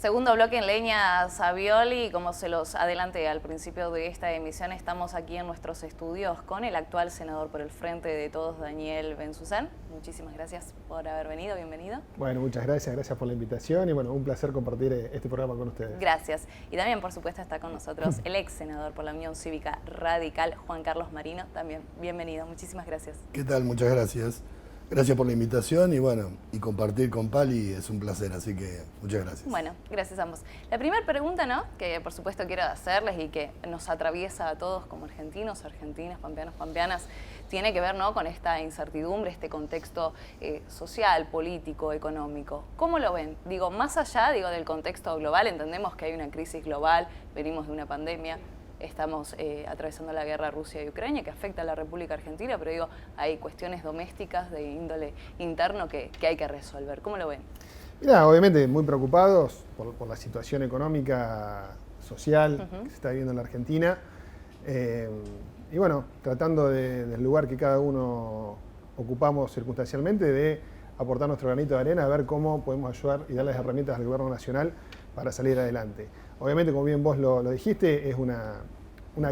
Segundo bloque en Leña Savioli, como se los adelanté al principio de esta emisión, estamos aquí en nuestros estudios con el actual senador por el Frente de Todos, Daniel Benzuzán. Muchísimas gracias por haber venido, bienvenido. Bueno, muchas gracias por la invitación y bueno, un placer compartir este programa con ustedes. Gracias. Y también, por supuesto, está con nosotros el ex senador por la Unión Cívica Radical, Juan Carlos Marino. También, bienvenido, muchísimas gracias. ¿Qué tal? Muchas gracias. Gracias por la invitación y bueno, y compartir con Pali es un placer, así que muchas gracias. Bueno, gracias a ambos. La primera pregunta, ¿no?, que por supuesto quiero hacerles y que nos atraviesa a todos como argentinos, argentinas, pampeanos, pampeanas, tiene que ver, ¿no?, con esta incertidumbre, este contexto social, político, económico. ¿Cómo lo ven? Digo, más allá del contexto global, entendemos que hay una crisis global, venimos de una pandemia. Estamos atravesando la guerra Rusia y Ucrania que afecta a la República Argentina, pero digo, hay cuestiones domésticas de índole interno que hay que resolver. ¿Cómo lo ven? Mira, obviamente muy preocupados por la situación económica, social que se está viviendo en la Argentina. Y bueno, tratando del lugar que cada uno ocupamos circunstancialmente, de aportar nuestro granito de arena, a ver cómo podemos ayudar y dar las herramientas al gobierno nacional para salir adelante. Obviamente, como bien vos lo dijiste, es una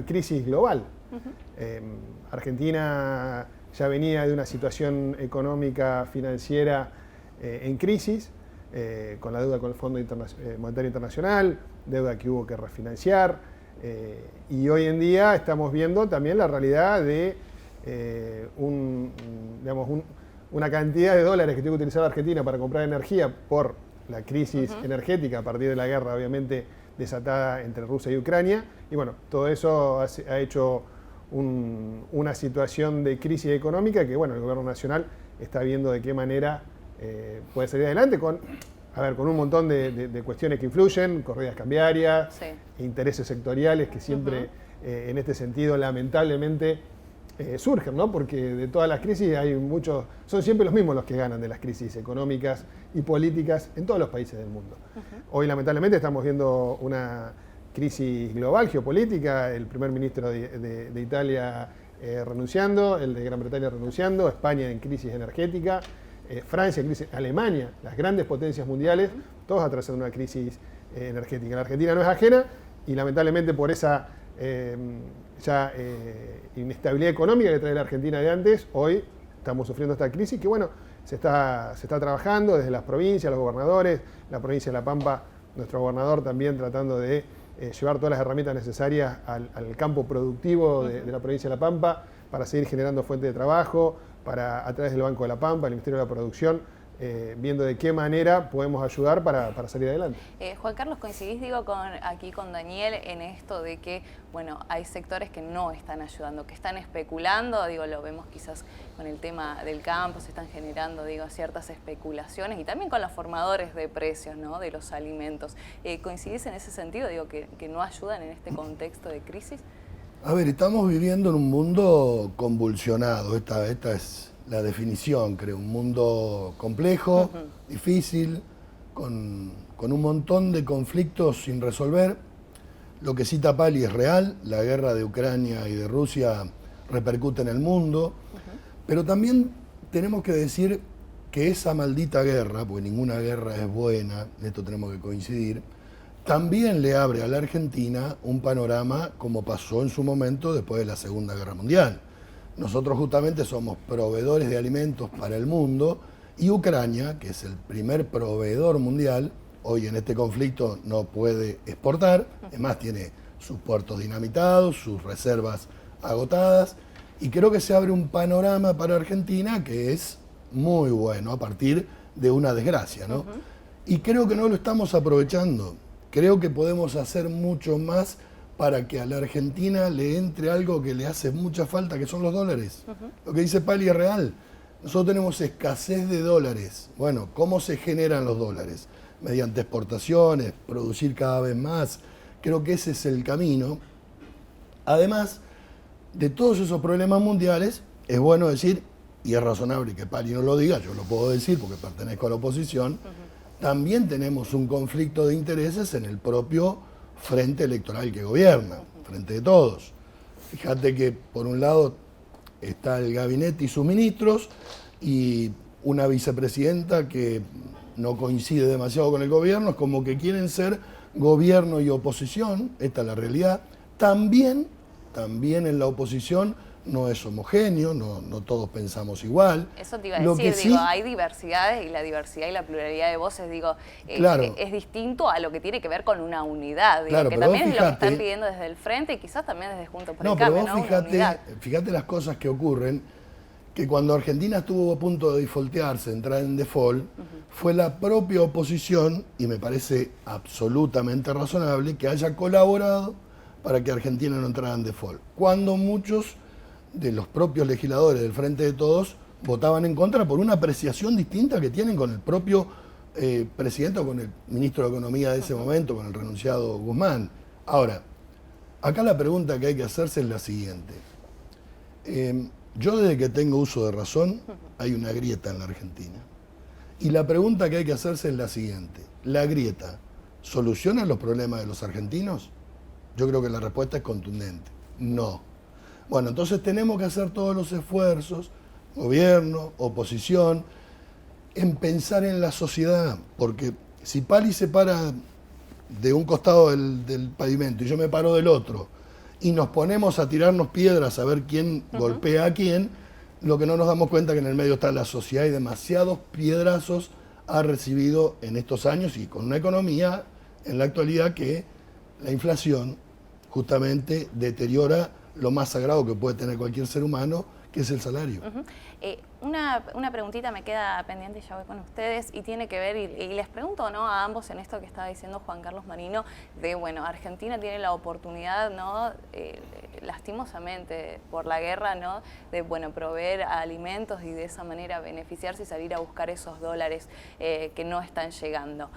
crisis global. Argentina ya venía de una situación económica, financiera en crisis, con la deuda con el Fondo Monetario Internacional, deuda que hubo que refinanciar, y hoy en día estamos viendo también la realidad de una cantidad de dólares que tiene que utilizar la Argentina para comprar energía por la crisis energética a partir de la guerra, obviamente, desatada entre Rusia y Ucrania. Y bueno, todo eso ha hecho una situación de crisis económica que, bueno, el gobierno nacional está viendo de qué manera puede salir adelante con un montón de cuestiones que influyen, corridas cambiarias, intereses sectoriales que siempre, en este sentido, lamentablemente, surgen, ¿no? Porque de todas las crisis hay muchos, son siempre los mismos los que ganan de las crisis económicas y políticas en todos los países del mundo. Hoy lamentablemente estamos viendo una crisis global, geopolítica, el primer ministro de Italia renunciando, el de Gran Bretaña renunciando, España en crisis energética, Francia en crisis, Alemania, las grandes potencias mundiales, todos atravesando una crisis energética. La Argentina no es ajena y lamentablemente por esa inestabilidad económica que trae la Argentina de antes, hoy estamos sufriendo esta crisis que, bueno, se está trabajando desde las provincias, los gobernadores, la provincia de La Pampa, nuestro gobernador también tratando de llevar todas las herramientas necesarias al campo productivo de la provincia de La Pampa para seguir generando fuentes de trabajo, a través del Banco de la Pampa, el Ministerio de la Producción, viendo de qué manera podemos ayudar para salir adelante. Juan Carlos, coincidís, aquí con Daniel en esto de que, bueno, hay sectores que no están ayudando, que están especulando, lo vemos quizás con el tema del campo, se están generando, ciertas especulaciones y también con los formadores de precios, ¿no?, de los alimentos. ¿Coincidís en ese sentido, que no ayudan en este contexto de crisis? A ver, estamos viviendo en un mundo convulsionado, esta es la definición, creo, un mundo complejo, difícil, con un montón de conflictos sin resolver. Lo que cita Pali es real, la guerra de Ucrania y de Rusia repercute en el mundo, pero también tenemos que decir que esa maldita guerra, porque ninguna guerra es buena, en esto tenemos que coincidir, también le abre a la Argentina un panorama como pasó en su momento después de la Segunda Guerra Mundial. Nosotros justamente somos proveedores de alimentos para el mundo y Ucrania, que es el primer proveedor mundial, hoy en este conflicto no puede exportar, además tiene sus puertos dinamitados, sus reservas agotadas, y creo que se abre un panorama para Argentina que es muy bueno a partir de una desgracia, ¿no? Y creo que no lo estamos aprovechando. Creo que podemos hacer mucho más para que a la Argentina le entre algo que le hace mucha falta, que son los dólares. Lo que dice Pali es real. Nosotros tenemos escasez de dólares. Bueno, ¿cómo se generan los dólares? Mediante exportaciones, producir cada vez más. Creo que ese es el camino. Además de todos esos problemas mundiales, es bueno decir, y es razonable que Pali no lo diga, yo lo puedo decir porque pertenezco a la oposición, también tenemos un conflicto de intereses en el propio frente electoral que gobierna, Frente de Todos. Fíjate que por un lado está el gabinete y sus ministros y una vicepresidenta que no coincide demasiado con el gobierno, es como que quieren ser gobierno y oposición, esta es la realidad. También en la oposición no es homogéneo, no todos pensamos igual. Eso te iba a decir, digo, hay diversidades y la diversidad y la pluralidad de voces, digo, claro, es distinto a lo que tiene que ver con una unidad, digo, claro, que también es lo que están pidiendo desde el Frente y quizás también desde Juntos por el Cambio, ¿no? Fíjate las cosas que ocurren, que cuando Argentina estuvo a punto de defaultearse, entrar en default, fue la propia oposición, y me parece absolutamente razonable, que haya colaborado para que Argentina no entrara en default. Cuando muchos de los propios legisladores del Frente de Todos votaban en contra por una apreciación distinta que tienen con el propio presidente o con el ministro de Economía de ese momento, con el renunciado Guzmán. Ahora, acá la pregunta que hay que hacerse es la siguiente. Yo desde que tengo uso de razón, hay una grieta en la Argentina. Y la pregunta que hay que hacerse es la siguiente. ¿La grieta soluciona los problemas de los argentinos? Yo creo que la respuesta es contundente. No. Bueno, entonces tenemos que hacer todos los esfuerzos, gobierno, oposición, en pensar en la sociedad. Porque si Pali se para de un costado del pavimento y yo me paro del otro, y nos ponemos a tirarnos piedras a ver quién golpea a quién, lo que no nos damos cuenta que en el medio está la sociedad y demasiados piedrazos ha recibido en estos años y con una economía en la actualidad que la inflación justamente deteriora lo más sagrado que puede tener cualquier ser humano, que es el salario. Una preguntita me queda pendiente y ya voy con ustedes y tiene que ver, y les pregunto, ¿no?, a ambos en esto que estaba diciendo Juan Carlos Marino, de, bueno, Argentina tiene la oportunidad, ¿no?, lastimosamente por la guerra, ¿no?, de, bueno, proveer alimentos y de esa manera beneficiarse y salir a buscar esos dólares que no están llegando.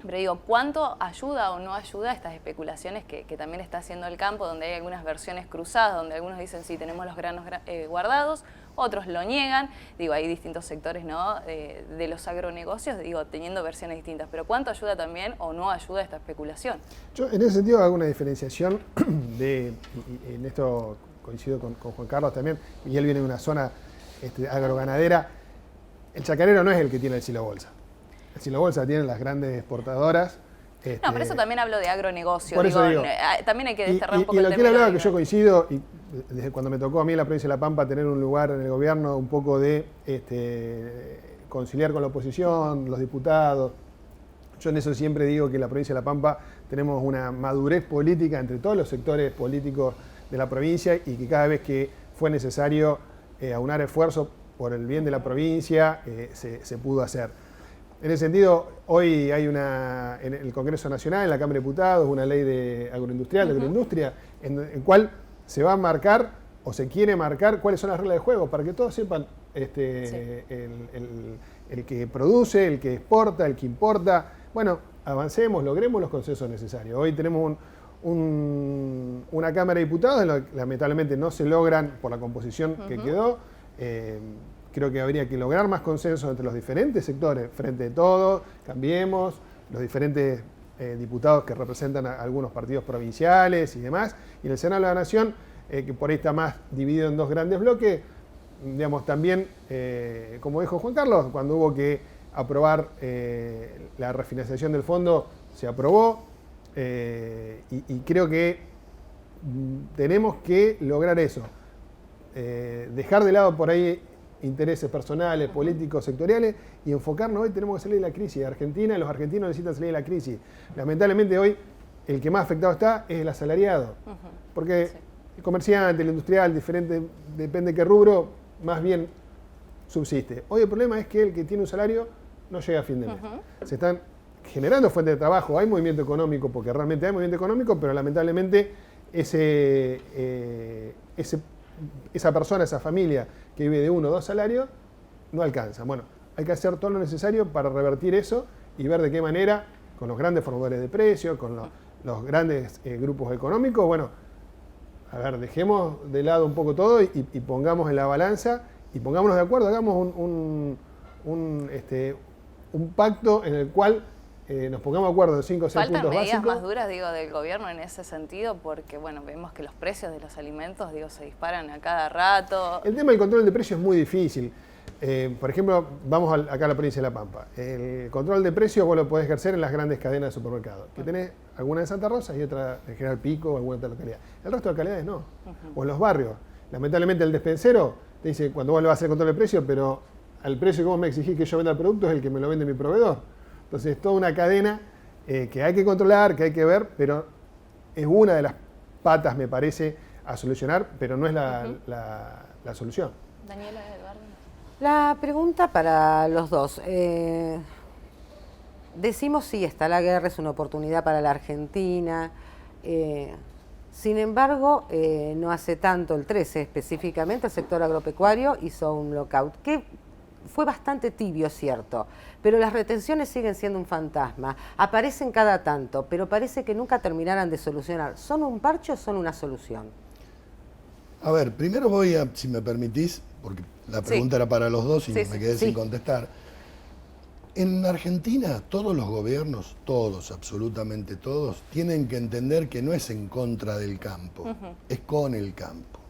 Pero digo, ¿cuánto ayuda o no ayuda a estas especulaciones que también está haciendo el campo, donde hay algunas versiones cruzadas, donde algunos dicen sí, tenemos los granos guardados, otros lo niegan? Digo, hay distintos sectores, ¿no?, de los agronegocios, digo, teniendo versiones distintas. Pero ¿cuánto ayuda también o no ayuda esta especulación? Yo en ese sentido hago una diferenciación y en esto coincido con Juan Carlos también, y él viene de una zona agroganadera. El chacarero no es el que tiene el silo bolsa. El silo bolsa tienen las grandes exportadoras. No, pero eso también hablo de agronegocio. Por eso digo, también hay que desterrar un poco el término. Y lo que él hablaba, que yo coincido, y desde cuando me tocó a mí en la provincia de La Pampa tener un lugar en el gobierno, un poco de conciliar con la oposición, los diputados. Yo en eso siempre digo que en la provincia de La Pampa tenemos una madurez política entre todos los sectores políticos de la provincia y que cada vez que fue necesario aunar esfuerzos por el bien de la provincia, se pudo hacer. En ese sentido, hoy hay en el Congreso Nacional, en la Cámara de Diputados, una ley de agroindustria, en el cual se va a marcar o se quiere marcar cuáles son las reglas de juego para que todos sepan el que produce, el que exporta, el que importa. Bueno, avancemos, logremos los consensos necesarios. Hoy tenemos una Cámara de Diputados, lamentablemente no se logran por la composición que quedó. Creo que habría que lograr más consenso entre los diferentes sectores, Frente de Todos, Cambiemos, los diferentes diputados que representan a algunos partidos provinciales y demás, y en el Senado de la Nación, que por ahí está más dividido en dos grandes bloques, digamos, también, como dijo Juan Carlos, cuando hubo que aprobar la refinanciación del fondo, se aprobó, y creo que tenemos que lograr eso, dejar de lado por ahí intereses personales, políticos, sectoriales, y enfocarnos. Hoy tenemos que salir de la crisis. Argentina, los argentinos necesitan salir de la crisis. Lamentablemente hoy el que más afectado está es el asalariado, porque el comerciante, el industrial, diferente, depende de qué rubro, más bien subsiste. Hoy el problema es que el que tiene un salario no llega a fin de mes. Se están generando fuentes de trabajo, hay movimiento económico, porque realmente hay movimiento económico, pero lamentablemente esa persona, esa familia que vive de 1 o 2 salarios, no alcanza. Bueno, hay que hacer todo lo necesario para revertir eso y ver de qué manera, con los grandes formadores de precios, con los grandes grupos económicos, bueno, a ver, dejemos de lado un poco todo y pongamos en la balanza y pongámonos de acuerdo, hagamos un pacto en el cual nos pongamos de acuerdo en 5 o 6 puntos básicos. Faltan medidas más duras, digo, del gobierno en ese sentido, porque, bueno, vemos que los precios de los alimentos, digo, se disparan a cada rato. El tema del control de precios es muy difícil. por ejemplo, vamos acá a la provincia de La Pampa. El control de precios vos lo podés ejercer en las grandes cadenas de supermercados, que tenés alguna en Santa Rosa y otra en General Pico o alguna otra localidad. El resto de localidades no. O en los barrios. Lamentablemente el despensero te dice, cuando vos le vas a hacer el control de precios, pero al precio que vos me exigís que yo venda el producto es el que me lo vende mi proveedor. Entonces es toda una cadena que hay que controlar, que hay que ver, pero es una de las patas, me parece, a solucionar, pero no es la solución. Daniela, Eduardo. La pregunta para los dos. Decimos sí, está la guerra, es una oportunidad para la Argentina. Sin embargo, no hace tanto, el 13 específicamente, el sector agropecuario hizo un lockout, que fue bastante tibio, cierto, pero las retenciones siguen siendo un fantasma. Aparecen cada tanto, pero parece que nunca terminaran de solucionar. ¿Son un parche o son una solución? A ver, primero voy a, si me permitís, porque la pregunta era para los dos y me quedé sin contestar. En Argentina, todos los gobiernos, todos, absolutamente todos, tienen que entender que no es en contra del campo, es con el campo.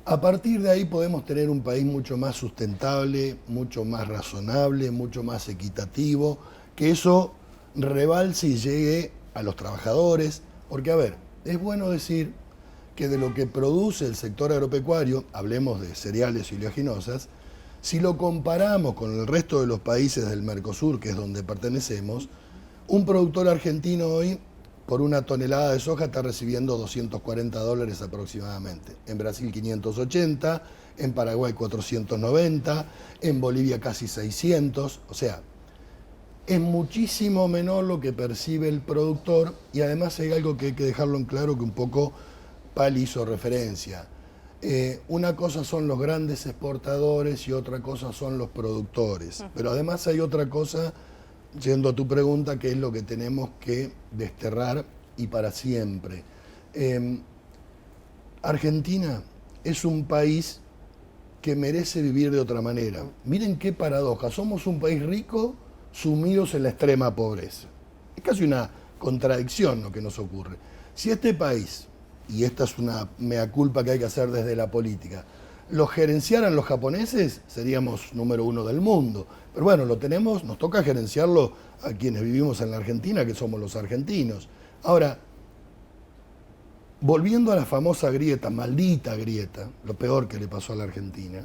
A partir de ahí podemos tener un país mucho más sustentable, mucho más razonable, mucho más equitativo, que eso rebalse y llegue a los trabajadores. Porque, a ver, es bueno decir que de lo que produce el sector agropecuario, hablemos de cereales y oleaginosas, si lo comparamos con el resto de los países del Mercosur, que es donde pertenecemos, un productor argentino hoy, por una tonelada de soja, está recibiendo $240 aproximadamente. En Brasil 580, en Paraguay 490, en Bolivia casi 600. O sea, es muchísimo menor lo que percibe el productor, y además hay algo que hay que dejarlo en claro, que un poco Pali hizo referencia. Una cosa son los grandes exportadores y otra cosa son los productores. Pero además hay otra cosa, yendo a tu pregunta, que es lo que tenemos que desterrar y para siempre. Argentina es un país que merece vivir de otra manera. Miren qué paradoja, somos un país rico sumidos en la extrema pobreza. Es casi una contradicción lo que nos ocurre. Si este país, y esta es una mea culpa que hay que hacer desde la política, lo gerenciaran los japoneses, seríamos número 1 del mundo. Pero bueno, lo tenemos, nos toca gerenciarlo a quienes vivimos en la Argentina, que somos los argentinos. Ahora, volviendo a la famosa grieta, maldita grieta, lo peor que le pasó a la Argentina,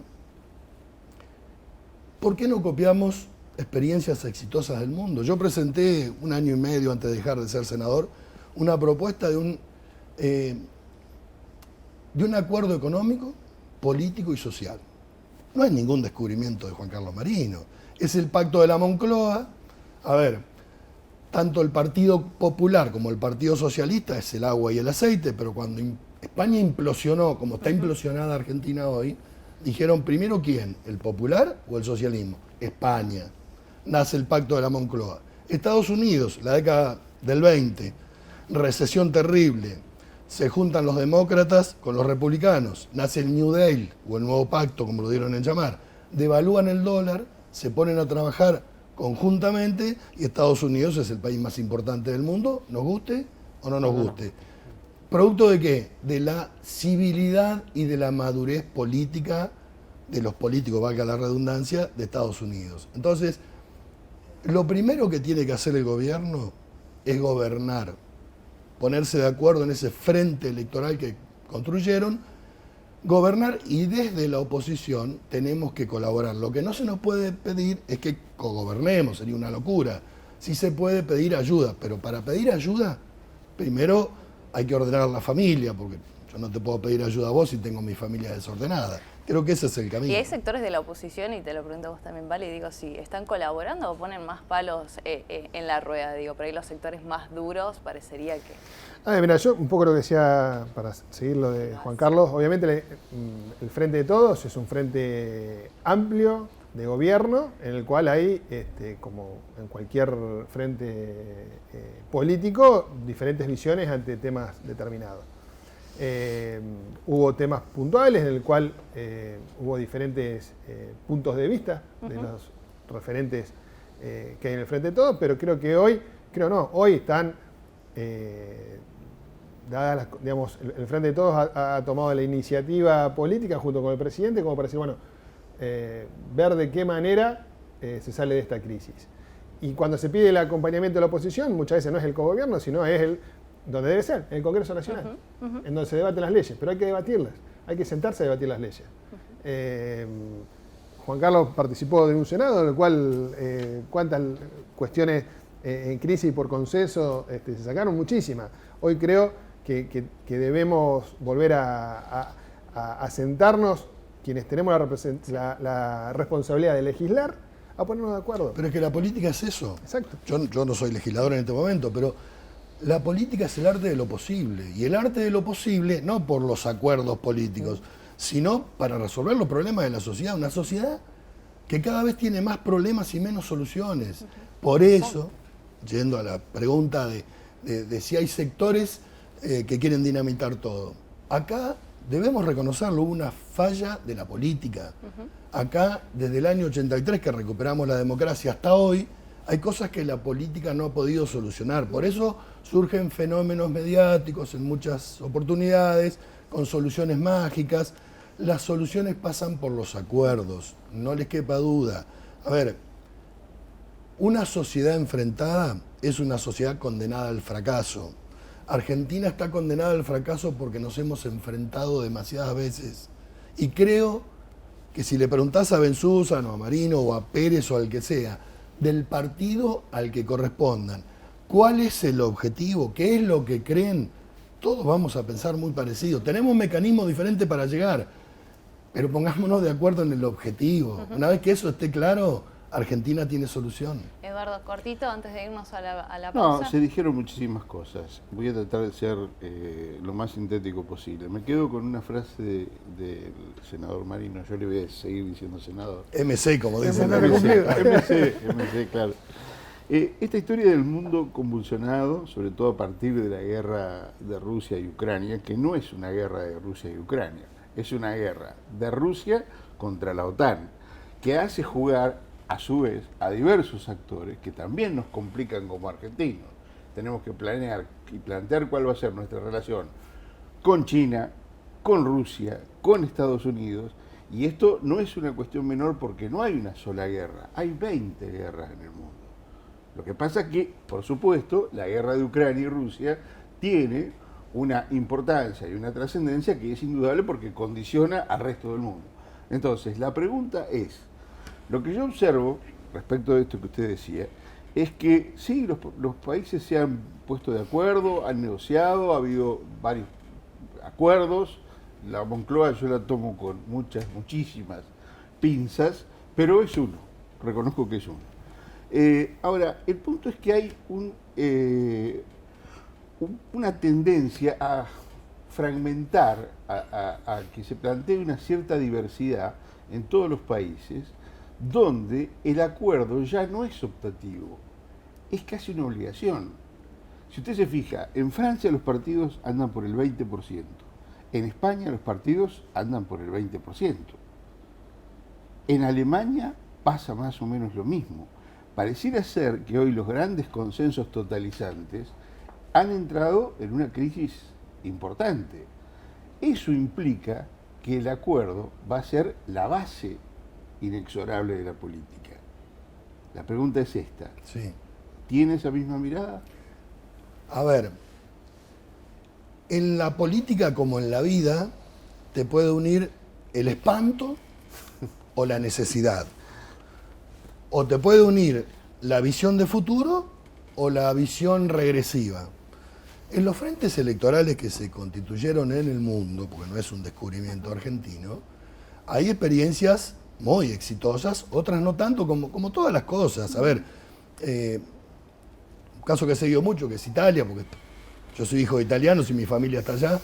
¿por qué no copiamos experiencias exitosas del mundo? Yo presenté 1 año y medio antes de dejar de ser senador una propuesta de un acuerdo económico, político y social. No es ningún descubrimiento de Juan Carlos Marino. Es el pacto de la Moncloa. A ver, tanto el Partido Popular como el Partido Socialista es el agua y el aceite, pero cuando España implosionó, como está implosionada Argentina hoy, dijeron primero ¿quién? ¿El Popular o el socialismo? España. Nace el pacto de la Moncloa. Estados Unidos, la década del 20, recesión terrible. Se juntan los demócratas con los republicanos, nace el New Deal, o el nuevo pacto, como lo dieron en llamar, devalúan el dólar, se ponen a trabajar conjuntamente y Estados Unidos es el país más importante del mundo, nos guste o no nos guste. ¿Producto de qué? De la civilidad y de la madurez política de los políticos, valga la redundancia, de Estados Unidos. Entonces, lo primero que tiene que hacer el gobierno es gobernar, ponerse de acuerdo en ese frente electoral que construyeron, gobernar, y desde la oposición tenemos que colaborar. Lo que no se nos puede pedir es que cogobernemos, sería una locura. Sí se puede pedir ayuda, pero para pedir ayuda, primero hay que ordenar la familia, porque yo no te puedo pedir ayuda a vos si tengo mi familia desordenada. Creo que ese es el camino. Y hay sectores de la oposición, y te lo pregunto a vos también, Vale, y digo, si están colaborando o ponen más palos en la rueda, digo, por ahí los sectores más duros parecería que... Mira, yo un poco lo que decía, para seguir lo de Juan Carlos, obviamente el Frente de Todos es un frente amplio de gobierno, en el cual hay, como en cualquier frente político, diferentes visiones ante temas determinados. Hubo temas puntuales en el cual hubo diferentes puntos de vista de los referentes que hay en el Frente de Todos, pero creo que hoy están dadas digamos, el Frente de Todos ha tomado la iniciativa política junto con el presidente como para decir, bueno, ver de qué manera se sale de esta crisis. Y cuando se pide el acompañamiento de la oposición, muchas veces no es el cogobierno, sino es donde debe ser, el Congreso Nacional, en donde se debaten las leyes, pero hay que debatirlas, hay que sentarse a debatir las leyes. Juan Carlos participó de un Senado en el cual cuántas cuestiones en crisis por consenso se sacaron, muchísimas. Hoy creo que debemos volver a sentarnos, quienes tenemos la responsabilidad de legislar, a ponernos de acuerdo. Pero es que la política es eso. Exacto. Yo no soy legislador en este momento, pero la política es el arte de lo posible. Y el arte de lo posible, no por los acuerdos políticos, sino para resolver los problemas de la sociedad. Una sociedad que cada vez tiene más problemas y menos soluciones. Por eso, yendo a la pregunta de si hay sectores que quieren dinamitar todo. Acá debemos reconocerlo, hubo una falla de la política. Acá, desde el año 83 que recuperamos la democracia hasta hoy, hay cosas que la política no ha podido solucionar. Por eso surgen fenómenos mediáticos en muchas oportunidades, con soluciones mágicas. Las soluciones pasan por los acuerdos, no les quepa duda. A ver, una sociedad enfrentada es una sociedad condenada al fracaso. Argentina está condenada al fracaso porque nos hemos enfrentado demasiadas veces. Y creo que si le preguntás a Bensúzano, a Marino o a Pérez o al que sea, del partido al que correspondan, ¿cuál es el objetivo? ¿Qué es lo que creen? Todos vamos a pensar muy parecido. Tenemos mecanismos diferentes para llegar, pero pongámonos de acuerdo en el objetivo. Una vez que eso esté claro, Argentina tiene solución. Eduardo, cortito, antes de irnos a la No, pausa. se dijeron muchísimas cosas. Voy a tratar de ser lo más sintético posible. Me quedo con una frase del senador Marino. Yo le voy a seguir diciendo senador. MC, como dicen. MC, claro. Esta historia del mundo convulsionado, sobre todo a partir de la guerra de Rusia y Ucrania, que no es una guerra de Rusia y Ucrania, es una guerra de Rusia contra la OTAN, que hace jugar a su vez a diversos actores que también nos complican como argentinos. Tenemos que planear y plantear cuál va a ser nuestra relación con China, con Rusia, con Estados Unidos, y esto no es una cuestión menor porque no hay una sola guerra, hay 20 guerras en el mundo. Lo que pasa es que, por supuesto, la guerra de Ucrania y Rusia tiene una importancia y una trascendencia que es indudable porque condiciona al resto del mundo. Entonces, la pregunta es, lo que yo observo respecto de esto que usted decía, es que sí, los países se han puesto de acuerdo, han negociado, ha habido varios acuerdos, la Moncloa yo la tomo con muchísimas pinzas, pero es uno, reconozco que es uno. Ahora, el punto es que hay una tendencia a fragmentar, a que se plantee una cierta diversidad en todos los países, donde el acuerdo ya no es optativo, es casi una obligación. Si usted se fija, en Francia los partidos andan por el 20%, en España los partidos andan por el 20%, en Alemania pasa más o menos lo mismo. Pareciera ser que hoy los grandes consensos totalizantes han entrado en una crisis importante. Eso implica que el acuerdo va a ser la base inexorable de la política. La pregunta es esta. Sí. ¿Tiene esa misma mirada? A ver, en la política como en la vida te puede unir el espanto o la necesidad. O te puede unir la visión de futuro o la visión regresiva. En los frentes electorales que se constituyeron en el mundo, porque no es un descubrimiento argentino, hay experiencias muy exitosas, otras no tanto, como todas las cosas. A ver, un caso que he seguido mucho, que es Italia, porque yo soy hijo de italianos y mi familia está allá.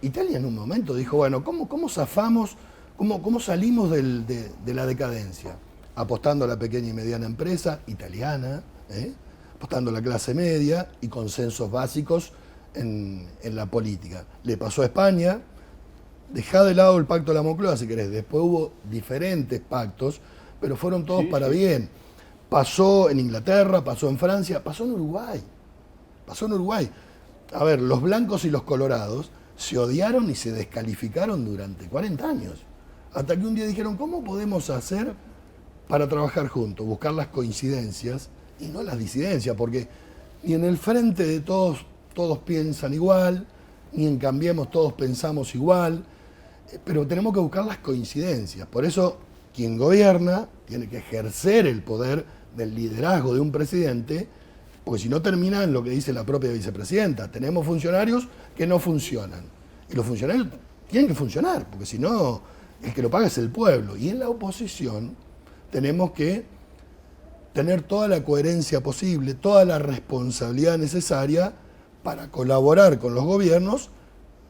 Italia en un momento dijo, bueno, ¿cómo zafamos, cómo salimos de la decadencia? Apostando a la pequeña y mediana empresa italiana, apostando a la clase media y consensos básicos en la política. Le pasó a España. Dejá de lado el pacto de la Moncloa, si querés. Después hubo diferentes pactos, pero fueron todos para bien. Pasó en Inglaterra, pasó en Francia, pasó en Uruguay. Pasó en Uruguay. A ver, los blancos y los colorados se odiaron y se descalificaron durante 40 años. Hasta que un día dijeron, ¿cómo podemos hacer para trabajar juntos? Buscar las coincidencias y no las disidencias, porque ni en el frente de todos piensan igual, ni en Cambiemos todos pensamos igual, pero tenemos que buscar las coincidencias. Por eso quien gobierna tiene que ejercer el poder del liderazgo de un presidente, porque si no termina en lo que dice la propia vicepresidenta. Tenemos funcionarios que no funcionan. Y los funcionarios tienen que funcionar, porque si no, el que lo paga es el pueblo. Y en la oposición tenemos que tener toda la coherencia posible, toda la responsabilidad necesaria para colaborar con los gobiernos,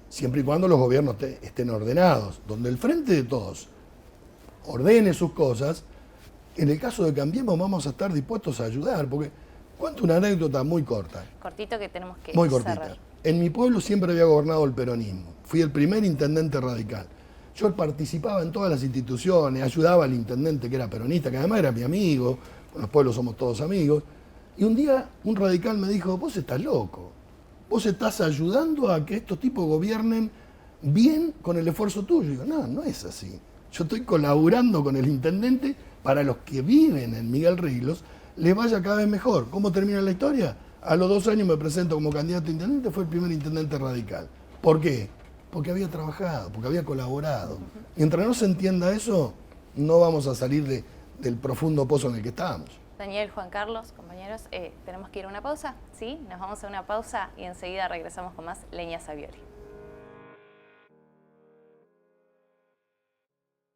siempre y cuando los gobiernos estén ordenados, donde el frente de todos ordene sus cosas. En el caso de Cambiemos vamos a estar dispuestos a ayudar, porque cuento una anécdota muy corta. Cortito que tenemos que Muy cerrar. cortita. En mi pueblo siempre había gobernado el peronismo. Fui el primer intendente radical. Yo participaba en todas las instituciones, ayudaba al intendente que era peronista, que además era mi amigo, en los pueblos somos todos amigos. Y un día un radical me dijo, vos estás loco, vos estás ayudando a que estos tipos gobiernen bien con el esfuerzo tuyo. Y digo, no, no es así. Yo estoy colaborando con el intendente para los que viven en Miguel Ríos les vaya cada vez mejor. ¿Cómo termina la historia? A los 2 años me presento como candidato a intendente, fue el primer intendente radical. ¿Por qué? Porque había trabajado, porque había colaborado. Mientras no se entienda eso, no vamos a salir del profundo pozo en el que estamos. Daniel, Juan Carlos, compañeros, tenemos que ir a una pausa, ¿sí? Nos vamos a una pausa y enseguida regresamos con más Leña Savioli.